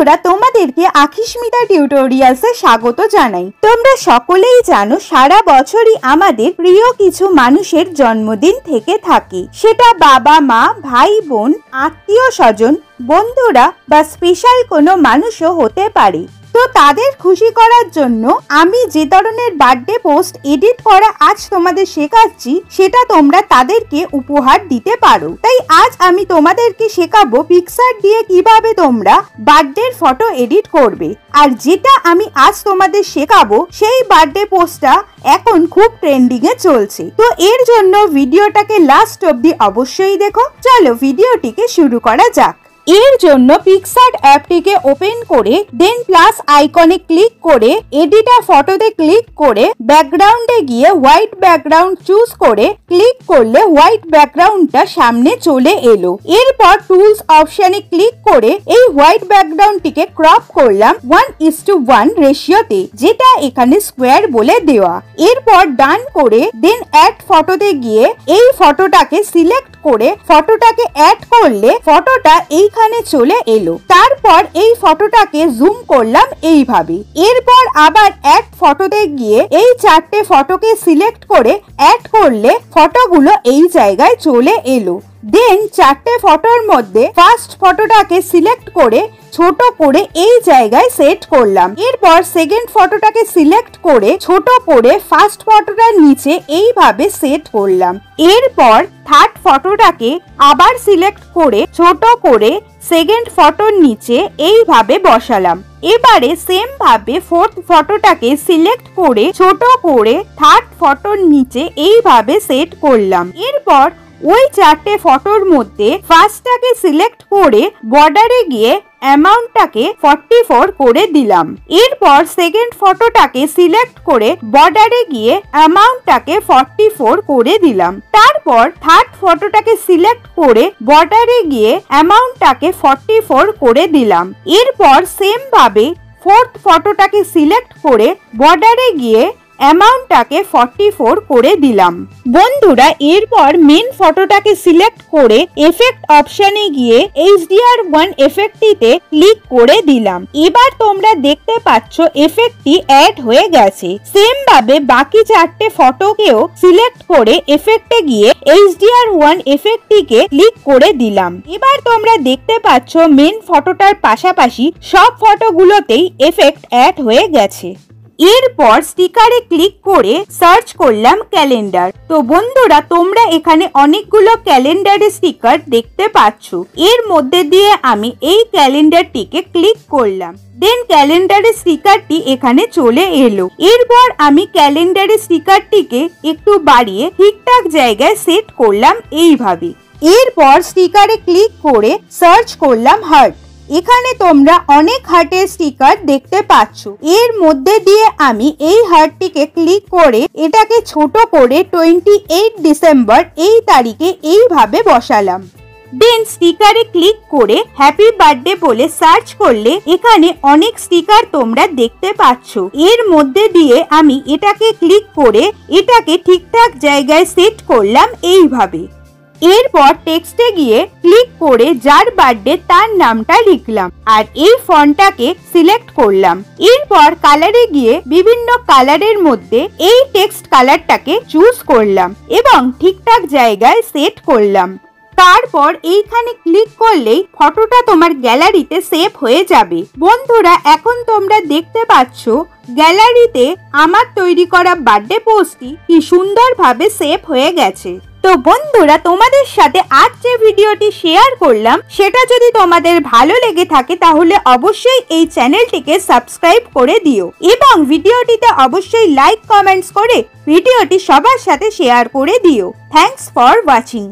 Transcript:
বন্ধুরা তোমাদেরকে আখিস্মিতা টিউটোরিয়ালসে স্বাগত জানাই। তোমরা সকলেই জানো সারা বছরই আমাদের প্রিয় কিছু মানুষের জন্মদিন থেকে থাকে, সেটা বাবা মা ভাই বোন আত্মীয় স্বজন বন্ধুরা বা স্পেশাল কোনো মানুষও হতে পারে। তো তাদের খুশি করার জন্য আমি যে ধরনের বার্থডে পোস্ট এডিট করা আজ তোমাদের শেখাচ্ছি সেটা তোমরা তাদেরকে উপহার দিতে পারো। তাই আজ আমি তোমাদেরকে শেখাবো পিক্সার দিয়ে কিভাবে তোমরা বার্থডের ফটো এডিট করবে। আর যেটা আমি আজ তোমাদের শেখাবো সেই বার্থডে পোস্টটা এখন খুব ট্রেন্ডিং এ চলছে। তো এর জন্য ভিডিওটাকে লাস্ট অবধি অবশ্যই দেখো। চলো ভিডিওটিকে শুরু করা যাক। এর জন্য পিক্সার অ্যাপটিকে ওপেন করে দেন প্লাস আইকনে ক্লিক করে এডিটর ফটোতে ক্লিক করে ব্যাকগ্রাউন্ডে গিয়ে হোয়াইট ব্যাকগ্রাউন্ড চুজ করে ক্লিক করলে হোয়াইট ব্যাকগ্রাউন্ডটা সামনে চলে এলো। এরপর টুলস অপশনে ক্লিক করে এই হোয়াইট ব্যাকগ্রাউন্ডটিকে ক্রপ করলাম 1:1 রেশিওতে, যেটা এখানে স্কোয়ার বলে দেওয়া। এরপর ডান করে দেন অ্যাড ফটোতে গিয়ে এই ফটোটাকে সিলেক্ট করে ফটোটাকে অ্যাড করলে ফটোটা এইখানে চলে এলো। তারপর এই ফটোটাকে জুম করলাম এইভাবে। এরপর আবার অ্যাড ফটোতে গিয়ে এই চারটে ফটোকে সিলেক্ট করে অ্যাড করলে ফটোগুলো এই জায়গায় চলে এলো। দেন চারটে ফটোর মধ্যে ফার্স্ট ফটোটাকে সিলেক্ট করে ছোট করে এই জায়গায় সেট করলাম। এরপর সেকেন্ড ফটোটাকে সিলেক্ট করে ছোট করে ফার্স্ট ফটোটার নিচে এইভাবে সেট করলাম। এরপর থার্ড ফটোটাকে আবার সিলেক্ট করে ছোট করে সেকেন্ড ফটোর নিচে এইভাবে বসালাম। এবারে সেম ভাবে ফোর্থ ফটোটাকে সিলেক্ট করে ছোট করে থার্ড ফটোর নিচে এইভাবে সেট করলাম। এরপর ওই চারটে ফটোর মধ্যে ফার্স্টটাকে সিলেক্ট করে বর্ডারে গিয়ে অ্যামাউন্টটাকে 44 করে দিলাম। এরপর সেকেন্ড ফটোটাকে সিলেক্ট করে বর্ডারে গিয়ে অ্যামাউন্টটাকে 44 করে দিলাম। তারপর থার্ড ফটোটাকে সিলেক্ট করে বর্ডারে গিয়ে অ্যামাউন্টটাকে 44 করে দিলাম। এরপর সেম ভাবে ফোর্থ ফটোটাকে সিলেক্ট করে বর্ডারে গিয়ে অ্যামাউন্টটাকে 44 করে দিলাম। বন্ধুরা এরপর মেন ফটোটাকে সিলেক্ট করে এফেক্ট অপশনে গিয়ে HDR1 এফেক্টটিতে ক্লিক করে দিলাম। এবার তোমরা দেখতে পাচ্ছ এফেক্টটি অ্যাড হয়ে গেছে। সেম ভাবে বাকি চারটে ফটোকেও সিলেক্ট করে এফেক্টে গিয়ে HDR1 এফেক্টটিকে ক্লিক করে দিলাম। এবার তোমরা দেখতে পাচ্ছ মেন ফটোটার পাশাপাশি সব ফটোগুলোতেই এফেক্ট অ্যাড হয়ে গেছে। এরপর স্টিকারে ক্লিক করে সার্চ করলাম ক্যালেন্ডার। তো বন্ধুরা তোমরা এখানে অনেকগুলো ক্যালেন্ডারের স্টিকার দেখতে পাচ্ছ। এর মধ্যে দিয়ে আমি এই ক্যালেন্ডারটিকে ক্লিক করলাম। দেন ক্যালেন্ডারের স্টিকারটি এখানে চলে এলো। এরপর আমি ক্যালেন্ডারের স্টিকারটিকে একটু বাড়িয়ে ঠিকঠাক জায়গায় সেট করলাম এইভাবে। এরপর স্টিকারে ক্লিক করে সার্চ করলাম হার্ট। এখানে তোমরা অনেক হার্টের স্টিকার দেখতে পাচ্ছ। এর মধ্যে দিয়ে আমি এই হার্টটিকে ক্লিক করে এটাকে ছোট করে 28 ডিসেম্বর এই তারিখে এইভাবে বসালাম। দেন স্টিকারে ক্লিক করে হ্যাপি বার্থডে বলে সার্চ করলে এখানে অনেক স্টিকার তোমরা দেখতে পাচ্ছ। এর মধ্যে দিয়ে আমি এটাকে ক্লিক করে এটাকে ঠিকঠাক জায়গায় সেট করলাম এইভাবে। এরপর টেক্সটে গিয়ে ক্লিক করে যার বার্থডে তার নামটা লিখলাম আর এই ফন্টটাকে সিলেক্ট করলাম। এরপর কালারে গিয়ে বিভিন্ন কালারের মধ্যে এই টেক্সট কালারটাকে চুজ করলাম এবং ঠিকঠাক জায়গায় সেট করলাম। তারপর এইখানে ক্লিক করলেই ফটোটা তোমার গ্যালারিতে সেভ হয়ে যাবে। বন্ধুরা এখন তোমরা দেখতে পাচ্ছ গ্যালারিতে আমার তৈরি করা বার্থডে পোস্টটি কি সুন্দরভাবে সেভ হয়ে গেছে। তো বন্ধুরা তোমাদের সাথে আজ যে ভিডিওটি শেয়ার করলাম সেটা যদি তোমাদের ভালো লেগে থাকে তাহলে অবশ্যই এই চ্যানেলটিকে সাবস্ক্রাইব করে দিও এবং ভিডিওটিতে অবশ্যই লাইক কমেন্টস করে ভিডিওটি সবার সাথে শেয়ার করে দিও। Thanks for watching.